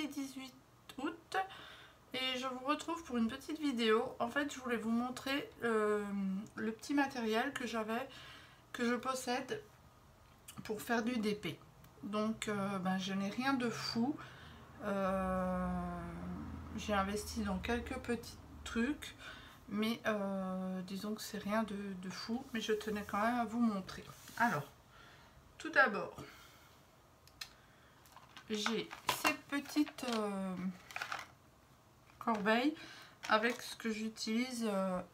vendredi 18 août et je vous retrouve pour une petite vidéo. En fait, je voulais vous montrer le petit matériel que je possède pour faire du DP. Donc, je n'ai rien de fou. J'ai investi dans quelques petits trucs, mais disons que c'est rien de fou, mais je tenais quand même à vous montrer. Alors, tout d'abord, j'ai cette petite corbeille avec ce que j'utilise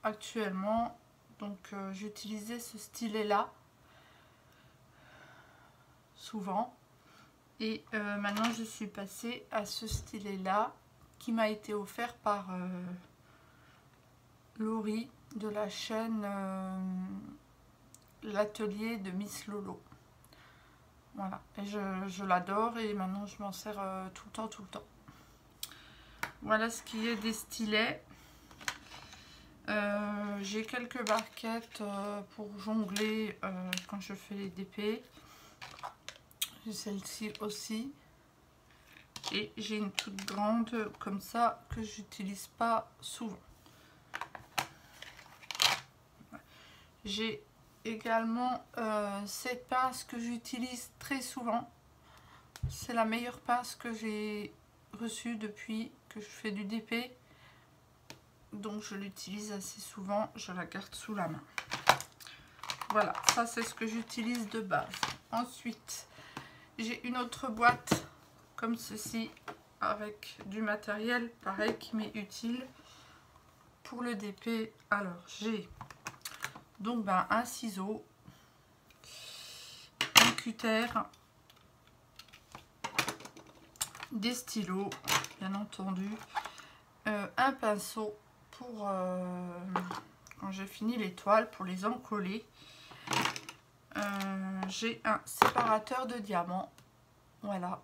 actuellement. Donc j'utilisais ce stylet là souvent et maintenant je suis passée à ce stylet là qui m'a été offert par Laurie de la chaîne l'atelier de Miss Lolo. Voilà, et je l'adore et maintenant je m'en sers tout le temps. Voilà ce qui est des stylets. J'ai quelques barquettes pour jongler quand je fais les DP. J'ai celle-ci aussi. Et j'ai une toute grande comme ça que j'utilise pas souvent. J'ai également cette pince que j'utilise très souvent. C'est la meilleure pince que j'ai reçue depuis que je fais du DP. Donc je l'utilise assez souvent, je la garde sous la main. Voilà, ça c'est ce que j'utilise de base. Ensuite, j'ai une autre boîte comme ceci avec du matériel pareil qui m'est utile pour le DP. Alors j'ai donc un ciseau, un cutter, des stylos bien entendu, un pinceau pour quand j'ai fini les toiles pour les encoller. J'ai un séparateur de diamants, voilà,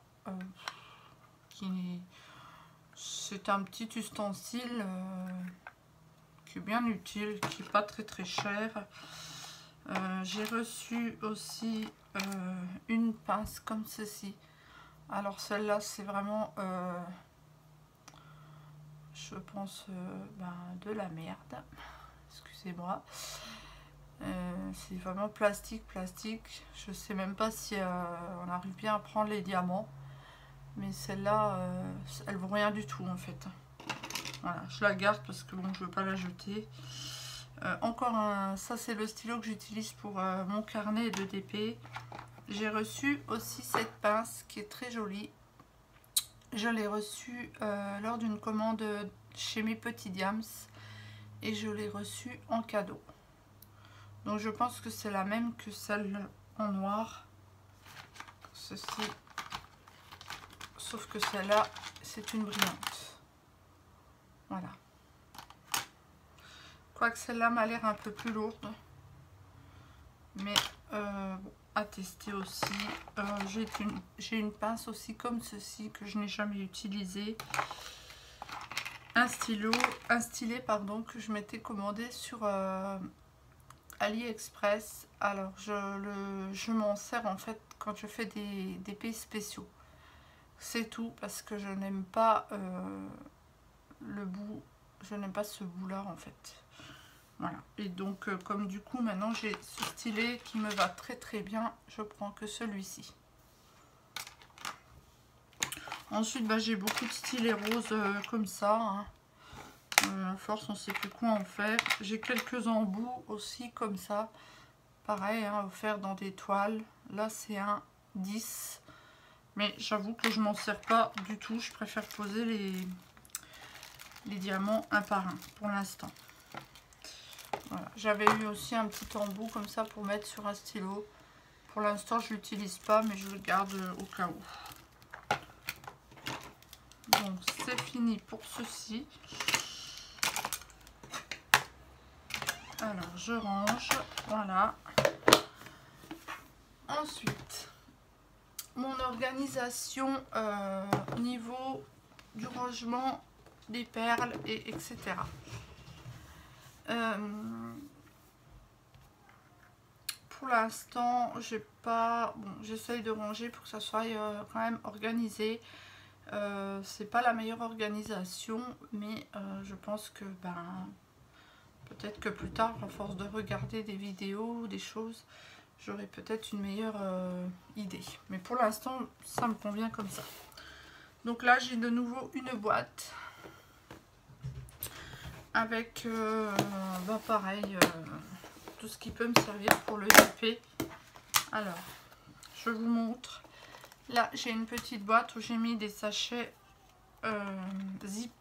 c'est un petit ustensile qui est bien utile, qui n'est pas très cher. J'ai reçu aussi une pince comme ceci. Alors celle-là c'est vraiment je pense de la merde, excusez-moi. C'est vraiment plastique. Je sais même pas si on arrive bien à prendre les diamants, mais celle-là elle vaut rien du tout en fait. Voilà, je la garde parce que bon, je veux pas la jeter. Encore un, ça c'est le stylo que j'utilise pour mon carnet de DP. J'ai reçu aussi cette pince qui est très jolie. Je l'ai reçue lors d'une commande chez mes petits diams et je l'ai reçue en cadeau. Donc je pense que c'est la même que celle en noir. Ceci. Sauf que celle-là, c'est une brillante. Voilà. Quoique celle-là m'a l'air un peu plus lourde. Mais bon, à tester aussi. J'ai une pince aussi comme ceci que je n'ai jamais utilisée. Un stylet pardon, que je m'étais commandé sur AliExpress. Alors je m'en sers en fait quand je fais des DP spéciaux. C'est tout parce que je n'aime pas le bout, je n'aime pas ce bout là en fait. Voilà, et donc comme du coup maintenant j'ai ce stylet qui me va très bien, je prends que celui-ci. Ensuite j'ai beaucoup de stylets roses comme ça, hein. À force on ne sait plus quoi en faire. J'ai quelques embouts aussi comme ça, pareil, hein, offerts dans des toiles. Là c'est un 10, mais j'avoue que je m'en sers pas du tout, je préfère poser les diamants un par un pour l'instant. Voilà. J'avais eu aussi un petit embout comme ça pour mettre sur un stylo. Pour l'instant je l'utilise pas, mais je le garde au cas où. Donc c'est fini pour ceci. Alors je range, voilà. Ensuite, mon organisation au niveau du rangement des perles et etc. Pour l'instant, j'ai pas. Bon, j'essaye de ranger pour que ça soit quand même organisé. C'est pas la meilleure organisation, mais je pense que peut-être que plus tard, à force de regarder des vidéos, des choses, j'aurai peut-être une meilleure idée. Mais pour l'instant, ça me convient comme ça. Donc là, j'ai de nouveau une boîte avec, pareil, tout ce qui peut me servir pour le DP. Alors, je vous montre. Là, j'ai une petite boîte où j'ai mis des sachets zip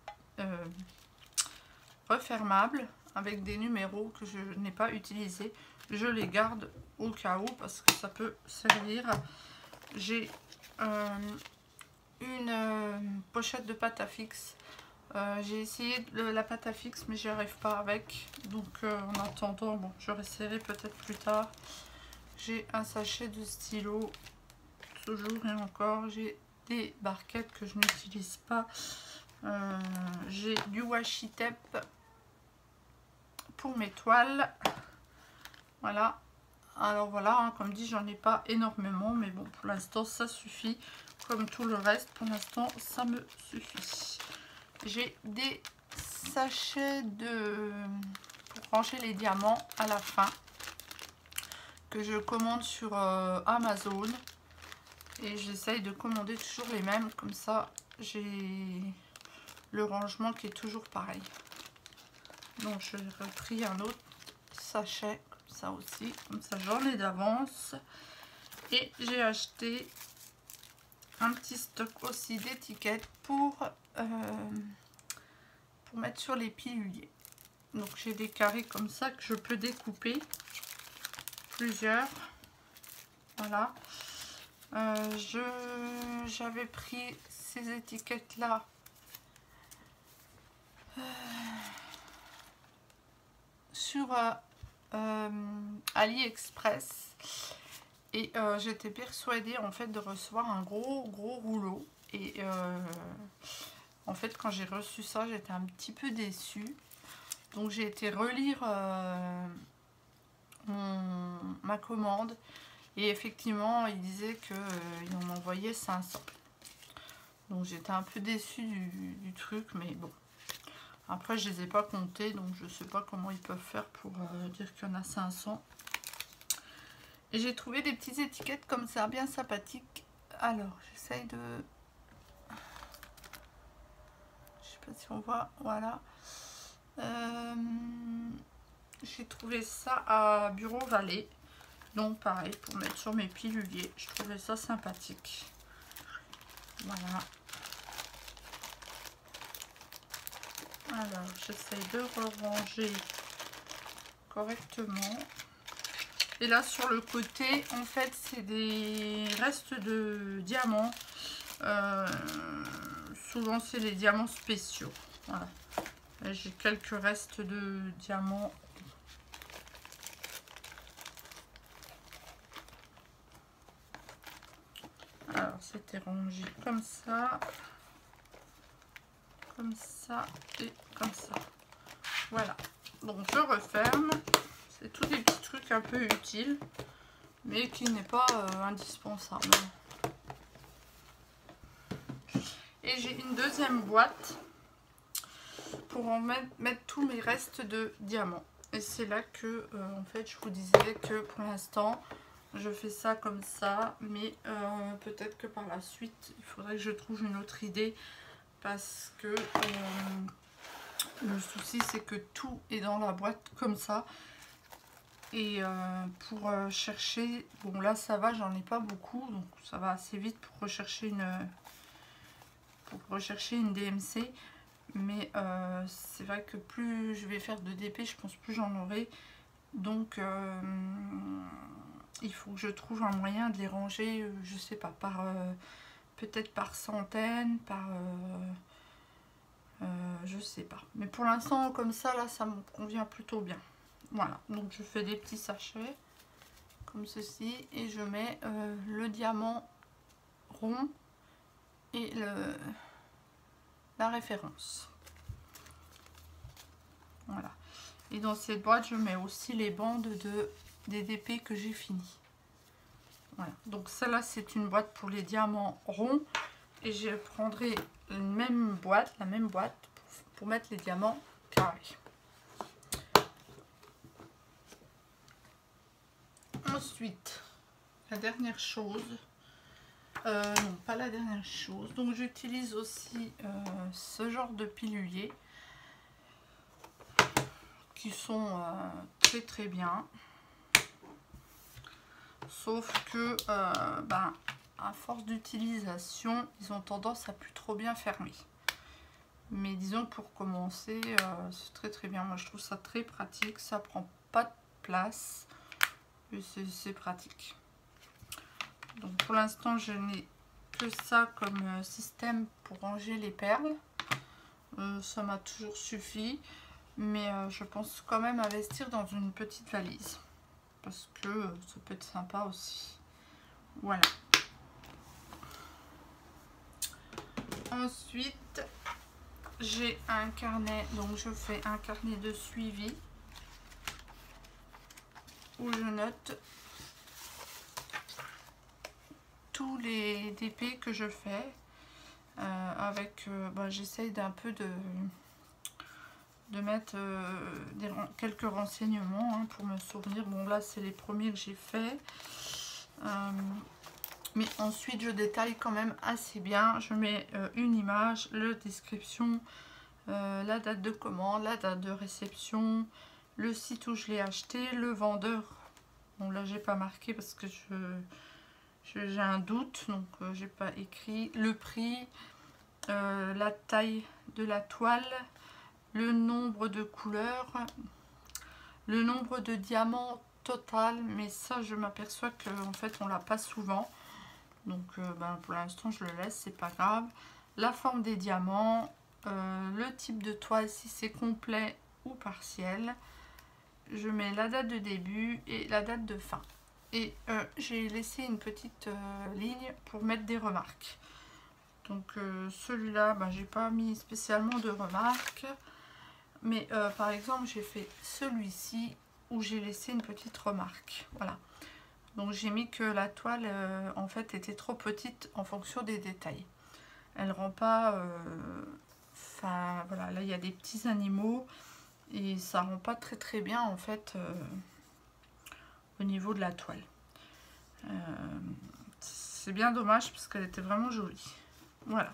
refermables avec des numéros que je n'ai pas utilisés. Je les garde au cas où parce que ça peut servir. J'ai une pochette de pâte à fixe. J'ai essayé la pâte à fixe mais j'y arrive pas avec. Donc en attendant, bon, je réessayerai peut-être plus tard. J'ai un sachet de stylo. Toujours et encore, j'ai des barquettes que je n'utilise pas. J'ai du washi tape pour mes toiles. Voilà. Alors voilà, hein, comme dit, j'en ai pas énormément, mais bon, pour l'instant, ça suffit. Comme tout le reste, pour l'instant, ça me suffit. J'ai des sachets pour ranger les diamants à la fin que je commande sur Amazon. Et j'essaye de commander toujours les mêmes, comme ça j'ai le rangement qui est toujours pareil. Donc je repris un autre sachet, comme ça aussi, comme ça j'en ai d'avance. Et j'ai acheté un petit stock aussi d'étiquettes pour mettre sur les piluliers. Donc j'ai des carrés comme ça que je peux découper, plusieurs, voilà. J'avais pris ces étiquettes là sur AliExpress et j'étais persuadée en fait de recevoir un gros rouleau et en fait quand j'ai reçu ça j'étais un petit peu déçue, donc j'ai été relire ma commande. Et effectivement, il disait qu'il en envoyait 500. Donc j'étais un peu déçue du truc, mais bon. Après, je ne les ai pas comptés, donc je ne sais pas comment ils peuvent faire pour dire qu'il y en a 500. Et j'ai trouvé des petites étiquettes comme ça, bien sympathiques. Alors, j'essaye de... Je sais pas si on voit, voilà. J'ai trouvé ça à Bureau Vallée. Donc pareil, pour mettre sur mes piluliers, je trouvais ça sympathique. Voilà. Alors, j'essaye de ranger correctement. Et là, sur le côté, en fait, c'est des restes de diamants. Souvent, c'est les diamants spéciaux. Voilà. J'ai quelques restes de diamants. Alors, c'était rangé comme ça et comme ça. Voilà. Donc, je referme. C'est tous des petits trucs un peu utiles, mais qui n'est pas indispensable. Et j'ai une deuxième boîte pour en mettre tous mes restes de diamants. Et c'est là que, en fait, je vous disais que pour l'instant, je fais ça comme ça, mais peut-être que par la suite, il faudrait que je trouve une autre idée parce que le souci, c'est que tout est dans la boîte comme ça. Et pour chercher, bon là ça va, j'en ai pas beaucoup, donc ça va assez vite pour rechercher une DMC. Mais c'est vrai que plus je vais faire de DP, je pense plus j'en aurai. Donc il faut que je trouve un moyen de les ranger, je sais pas, peut-être par centaines, je sais pas. Mais pour l'instant comme ça là, ça me convient plutôt bien. Voilà, donc je fais des petits sachets comme ceci et je mets le diamant rond et la référence. Voilà. Et dans cette boîte, je mets aussi les bandes des DP que j'ai fini. Voilà. Donc celle-là, c'est une boîte pour les diamants ronds. et je prendrai la même boîte pour mettre les diamants carrés. Ensuite, la dernière chose, non pas la dernière chose, donc j'utilise aussi ce genre de piluliers qui sont très très bien, sauf que à force d'utilisation ils ont tendance à plus trop bien fermer, mais disons pour commencer c'est très très bien. Moi je trouve ça très pratique, ça prend pas de place et c'est pratique. Donc pour l'instant je n'ai que ça comme système pour ranger les perles, ça m'a toujours suffi, mais je pense quand même investir dans une petite valise parce que ça peut être sympa aussi. Voilà. Ensuite j'ai un carnet, donc je fais un carnet de suivi où je note tous les DP que je fais avec j'essaye d'un peu de mettre quelques renseignements pour me souvenir. Bon là c'est les premiers que j'ai fait, mais ensuite je détaille quand même assez bien. Je mets une image, la description, la date de commande, la date de réception, le site où je l'ai acheté, le vendeur. Bon là j'ai pas marqué parce que j'ai un doute, donc j'ai pas écrit le prix, la taille de la toile, le nombre de couleurs, le nombre de diamants total, mais ça je m'aperçois qu'en fait on l'a pas souvent, donc pour l'instant je le laisse, c'est pas grave. La forme des diamants, le type de toile si c'est complet ou partiel, je mets la date de début et la date de fin. Et j'ai laissé une petite ligne pour mettre des remarques. Donc celui-là, j'ai pas mis spécialement de remarques. Mais par exemple, j'ai fait celui-ci où j'ai laissé une petite remarque. Voilà. Donc j'ai mis que la toile, en fait, était trop petite en fonction des détails. Elle rend pas... Enfin, voilà, là, il y a des petits animaux. Et ça rend pas très très bien, en fait... au niveau de la toile. C'est bien dommage parce qu'elle était vraiment jolie. Voilà.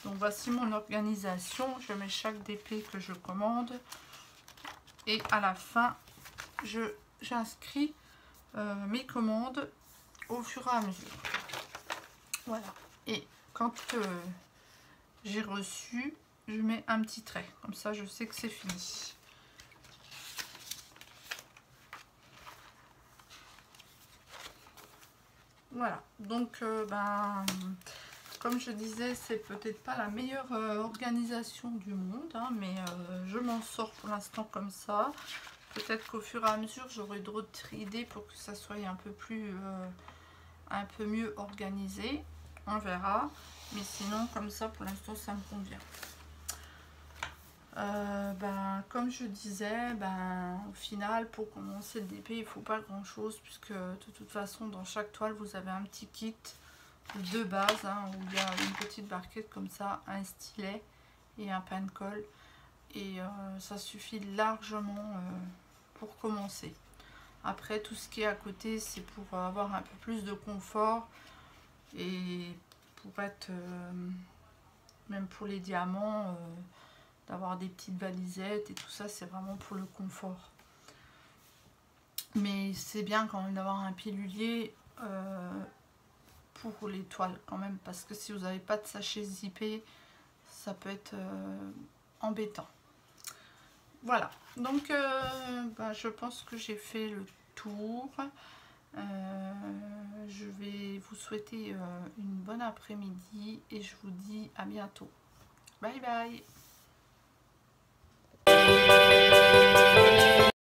Donc voici mon organisation. Je mets chaque DP que je commande. Et à la fin, j'inscris mes commandes au fur et à mesure. Voilà. Et quand j'ai reçu, je mets un petit trait. Comme ça, je sais que c'est fini. Voilà, donc comme je disais, c'est peut-être pas la meilleure organisation du monde, mais je m'en sors pour l'instant comme ça. Peut-être qu'au fur et à mesure, j'aurai d'autres idées pour que ça soit un peu mieux organisé. On verra, mais sinon, comme ça, pour l'instant, ça me convient. Comme je disais, au final pour commencer le DP il faut pas grand chose, puisque de toute façon dans chaque toile vous avez un petit kit de base où il y a une petite barquette comme ça, un stylet et un pain de colle, et ça suffit largement pour commencer. Après tout ce qui est à côté c'est pour avoir un peu plus de confort et pour être même pour les diamants, d'avoir des petites valisettes et tout ça, c'est vraiment pour le confort. Mais c'est bien quand même d'avoir un pilulier pour les toiles quand même, parce que si vous n'avez pas de sachet zippé, ça peut être embêtant. Voilà, donc je pense que j'ai fait le tour. Je vais vous souhaiter une bonne après-midi et je vous dis à bientôt. Bye bye.